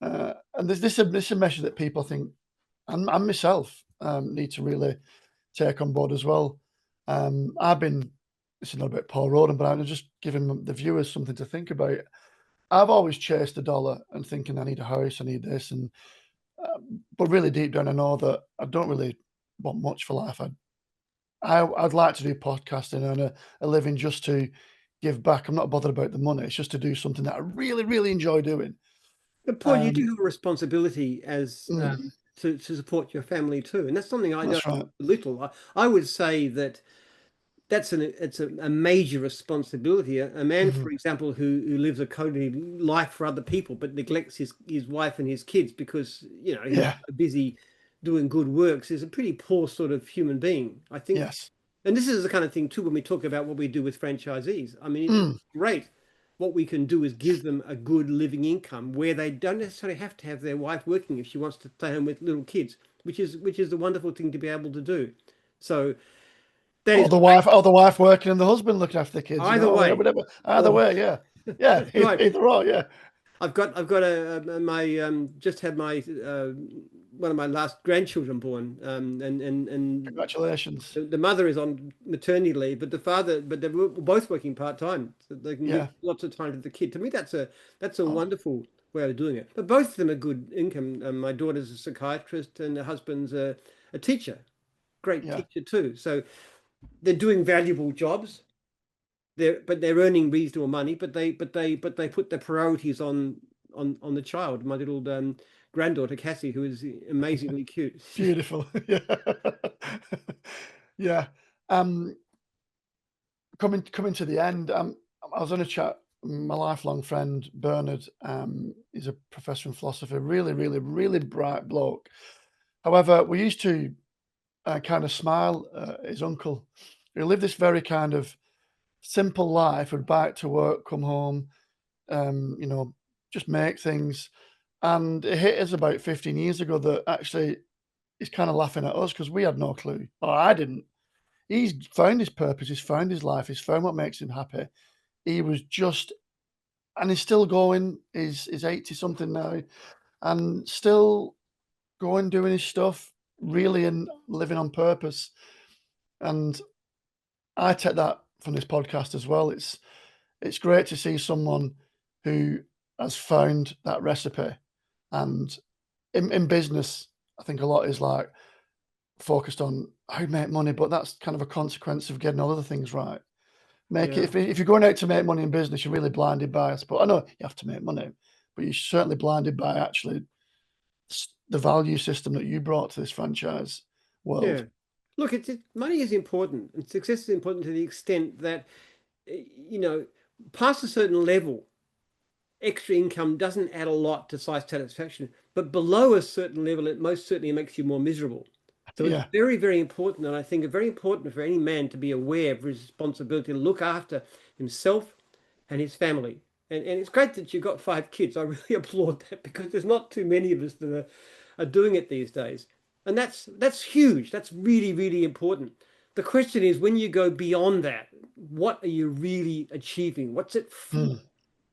and this is a message that people think, and myself, need to really take on board as well. I've been, this is not about Paul Roden, but I'm just giving the viewers something to think about. I've always chased the dollar and thinking I need a house, I need this, and but really deep down, I know that I don't really want much for life. I'd like to do podcasting and a living just to give back. I'm not bothered about the money. It's just to do something that I really, really enjoy doing. But Paul, you do Um, have a responsibility as mm, to support your family too, and that's something I don't that's right. little. I would say that it's a major responsibility. A man, for Mhm. example, who lives a codedy life for other people but neglects his wife and his kids because he's Yeah. busy doing good works is a pretty poor sort of human being, I think. Yes. And this is the kind of thing too when we talk about what we do with franchisees. I mean, it's Mm, great. What we can do is give them a good living income where they don't necessarily have to have their wife working if she wants to stay home with little kids, which is the wonderful thing to be able to do. So that is or the wife working and the husband looking after the kids, either or way. whatever. Either Or way, yeah. Yeah. that's right. Either or, yeah. I've got my just had my one of my last grandchildren born, and Congratulations. the mother is on maternity leave, but the father, but they're both working part time, so they can give Yeah. lots of time to the kid. To me, that's a Oh, wonderful way of doing it. But both of them are good income. My daughter's a psychiatrist, and her husband's a teacher, great yeah. teacher too. So they're doing valuable jobs. They're earning reasonable money, but they put their priorities on the child. My little granddaughter Cassie, who is amazingly cute. Beautiful. Yeah. Yeah. Um, coming to the end, I was on a chat. My lifelong friend Bernard, is a professor in philosophy, really, really, really bright bloke. However, we used to kind of smile at his uncle, who lived this very kind of simple life, would bike to work, come home, you know, just make things. And it hit us about 15 years ago that actually he's kind of laughing at us because we had no clue. Or I didn't. He's found his purpose, he's found his life, he's found what makes him happy. He was just, and he's still going. He's 80 something now, and still going, doing his stuff, really, and living on purpose. And I take that from this podcast as well. It's great to see someone who has found that recipe. And in business, I think a lot is like focused on how you make money, but that's kind of a consequence of getting all other things right. Make it Yeah. if you're going out to make money in business, you're really blinded by us. But I know you have to make money, but you're certainly blinded by actually the value system that you brought to this franchise world. Yeah. Look, money is important, and success is important to the extent that you know, past a certain level, extra income doesn't add a lot to life satisfaction, but below a certain level, it most certainly makes you more miserable. So it's Yeah, very, very important, and I think it's very important for any man to be aware of his responsibility to look after himself and his family. And it's great that you've got 5 kids. I really applaud that because there's not too many of us that are doing it these days. And that's huge. That's really, really important. The question is when you go beyond that, what are you really achieving? What's it for? mm,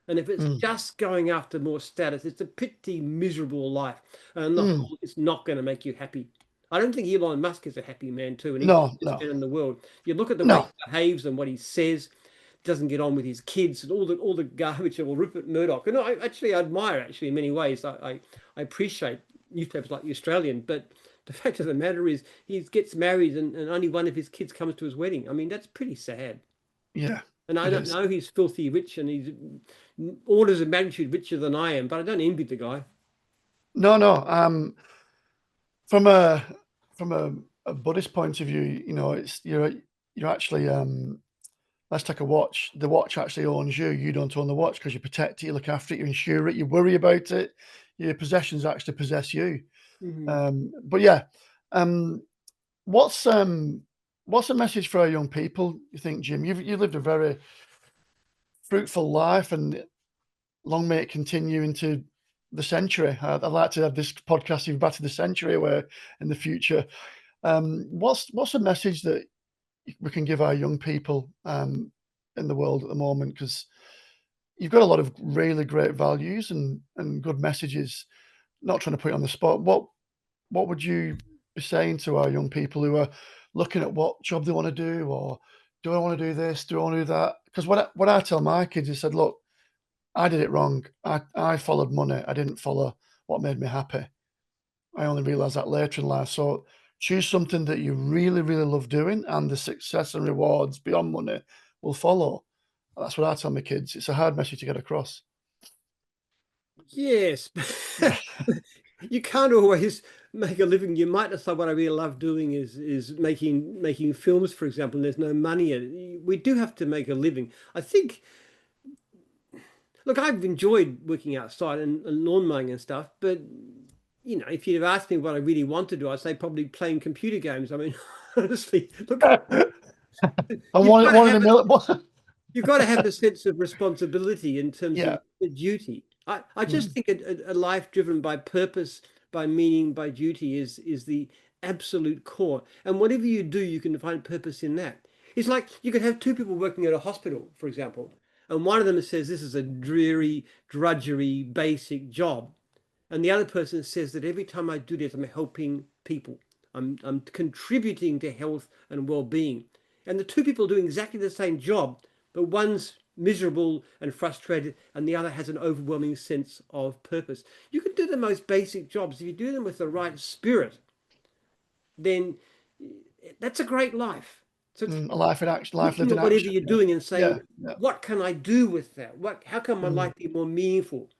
And if it's mm, just going after more status, it's a pretty miserable life. And on the mm. whole, it's not going to make you happy. I don't think Elon Musk is a happy man too, and he's the No, richest no, man in the world. You look at the way no. he behaves and what he says, doesn't get on with his kids and all the garbage of Rupert Murdoch. And I actually admire actually in many ways. I appreciate newspapers like the Australian, but the fact of the matter is he gets married and only one of his kids comes to his wedding. I mean, that's pretty sad. Yeah, And I it don't is. know he's filthy rich and he's orders of magnitude richer than I am, but I don't envy the guy. No, no. From a from a Buddhist point of view, you know, it's you're actually let's take a watch. The watch actually owns you. You don't own the watch because you protect it, you look after it, you insure it, you worry about it. Your possessions actually possess you. Mhm. But yeah, um, what's um, what's a message for our young people? You think, Jim? You lived a very fruitful life, and long may it continue into the century. I'd like to have this podcast even back to the century, where in the future. What's a message that we can give our young people in the world at the moment? Because you've got a lot of really great values and good messages. Not trying to put you on the spot. What would you be saying to our young people who are looking at what job they want to do, or do I want to do this? Do I want to do that? Because what I tell my kids is said, look, I did it wrong. I followed money. I didn't follow what made me happy. I only realized that later in life. So choose something that you really, really love doing, and the success and rewards beyond money will follow. That's what I tell my kids. It's a hard message to get across. Yes. Yeah. You can't always make a living. You might decide what I really love doing is making films, for example, and there's no money in it. We do have to make a living. I think, look, I've enjoyed working outside and lawn mowing and stuff, but if you'd have asked me what I really want to do, I'd say probably playing computer games. I mean, honestly, look, And you've got to one in a have million. you've got to have the sense of responsibility in terms Yeah. of the duty. I just Mm, think a life driven by purpose, by meaning, by duty is the absolute core. And whatever you do, you can find purpose in that. It's like you could have two people working at a hospital, for example, and one of them says this is a dreary, drudgery, basic job. And the other person says that every time I do this, I'm helping people. I'm contributing to health and well-being. And the two people doing exactly the same job, but one's miserable and frustrated, and the other has an overwhelming sense of purpose. You can do the most basic jobs. If you do them with the right spirit, then that's a great life. So it's a life in action, life lived looking in at whatever action. you're Yeah. doing and Yeah. saying, Yeah. what can I do with that? How can my Mm, life be more meaningful?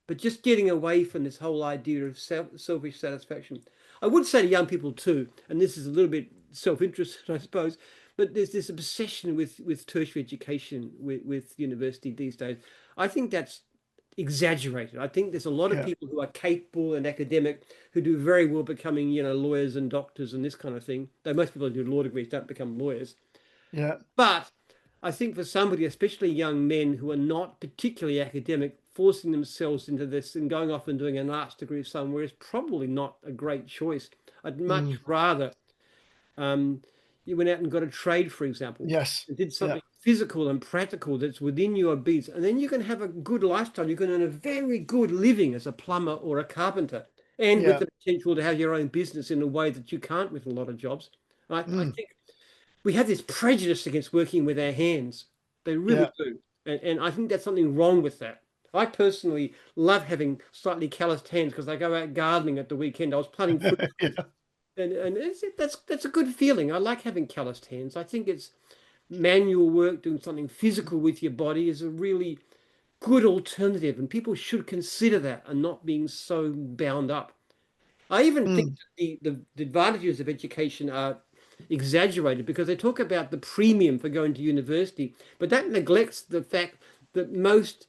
But just getting away from this whole idea of selfish satisfaction. I would say to young people too, and this is a little bit self-interested, I suppose, but there's this obsession with tertiary education, with university these days. I think that's exaggerated. I think there's a lot of yeah. people who are capable and academic who do very well becoming, lawyers and doctors and this kind of thing. Though most people who do law degrees don't become lawyers. Yeah. But I think for somebody, especially young men who are not particularly academic, forcing themselves into this and going off and doing an arts degree somewhere is probably not a great choice. I'd much Mm, rather um, you went out and got a trade, for example, yes. and did Yeah. something physical and practical that's within your beats, and then you can have a good lifestyle. You can earn a very good living as a plumber or a carpenter, and with Yeah. the potential to have your own business in a way that you can't with a lot of jobs. I Mm, think we have this prejudice against working with our hands. They really yeah. do. And I think that's something wrong with that. I personally love having slightly calloused hands because I go out gardening at the weekend. I was planting fruit Yeah. and that's a good feeling. I like having calloused hands. I think it's manual work, doing something physical with your body is a really good alternative, and people should consider that and not being so bound up. I even think Mm, the advantages of education are exaggerated because they talk about the premium for going to university, but that neglects the fact that most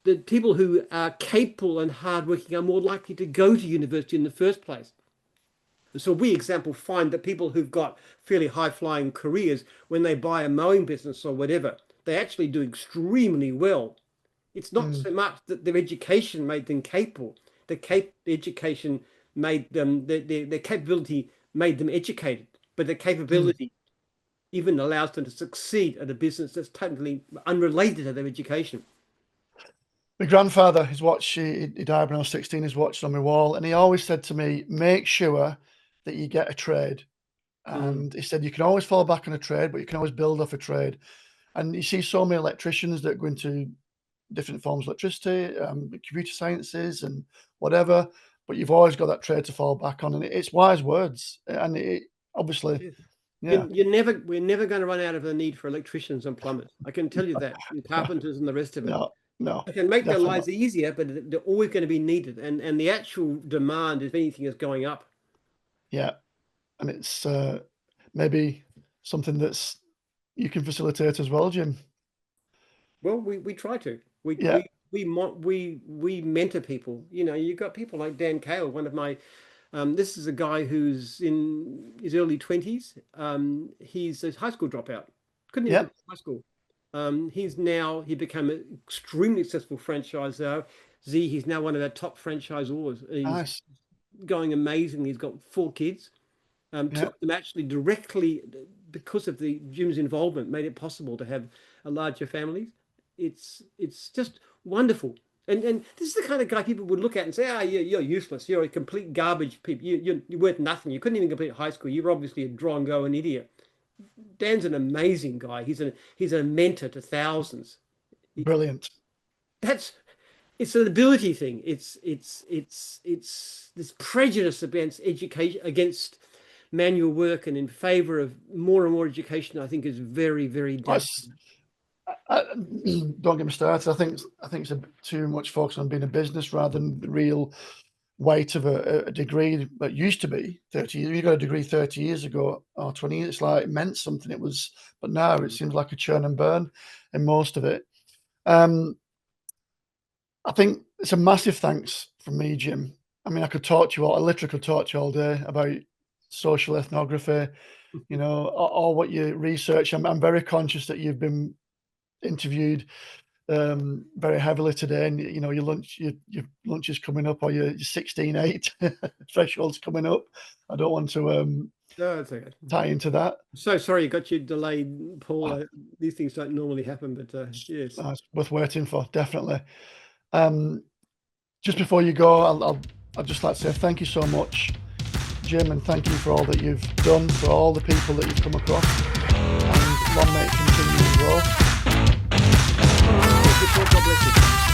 the people who are capable and hardworking are more likely to go to university in the first place. So we, example, find that people who've got fairly high-flying careers, when they buy a mowing business or whatever, they actually do extremely well. It's not mm, so much that their education made them capable. The education made them, their capability made them educated, but their mm. capability even allows them to succeed at a business that's totally unrelated to their education. My grandfather, his watch, he died when I was 16, his watch is on my wall, and he always said to me, make sure that you get a trade. Mm, And he said, you can always fall back on a trade, but you can always build off a trade. And you see so many electricians that go into different forms of electricity, computer sciences, and whatever. But you've always got that trade to fall back on, and it's wise words. And it obviously, yes. yeah, We're never going to run out of the need for electricians and plumbers. I can tell you that, and carpenters and the rest of it. no, no, It can make their definitely not. lives easier, but they're always going to be needed. And the actual demand, if anything, is going up. Yeah, and it's maybe something that's you can facilitate as well, Jim. Well, we try to. Yeah, We mentor people. You've got people like Dan Cale, one of my this is a guy who's in his early 20s. He's a high school dropout. Couldn't even yeah, complete high school. He became an extremely successful franchisor. He's now one of our top franchisors. He's nice. going amazing. He's got 4 kids. Yeah, Took them actually directly because of the Jim's involvement, made it possible to have a larger family. It's just wonderful. And this is the kind of guy people would look at and say, "Ah, you're useless. You're a complete garbage. People. You're worth nothing. You couldn't even complete high school. You're obviously a draw and go an idiot." Dan's an amazing guy. He's a mentor to thousands. brilliant. That's it's an ability thing. It's this prejudice against education, against manual work, and in favor of more and more education. I think is very, very That's damaging. Don't get me started. I think it's too much focus on being a business rather than the real weight of a degree that used to be 30 years. You got a degree 30 years ago or 20 years, it's like it meant something. It was, but now it seems like a churn and burn in most of it. I think it's a massive thanks from me, Jim. I mean, I literally could talk to you all day about social ethnography, all what you research. I'm very conscious that you've been interviewed very heavily today, and your lunch is coming up, or your 16:8 threshold's coming up. I don't want to No, it's okay. tie into that. So sorry you got you delayed, Paul. These things don't normally happen, but yes. It's worth waiting for, definitely. Just before you go, I'd just like to say thank you so much, Jim, and thank you for all that you've done for all the people that you've come across, and long may it continue and grow. God bless you.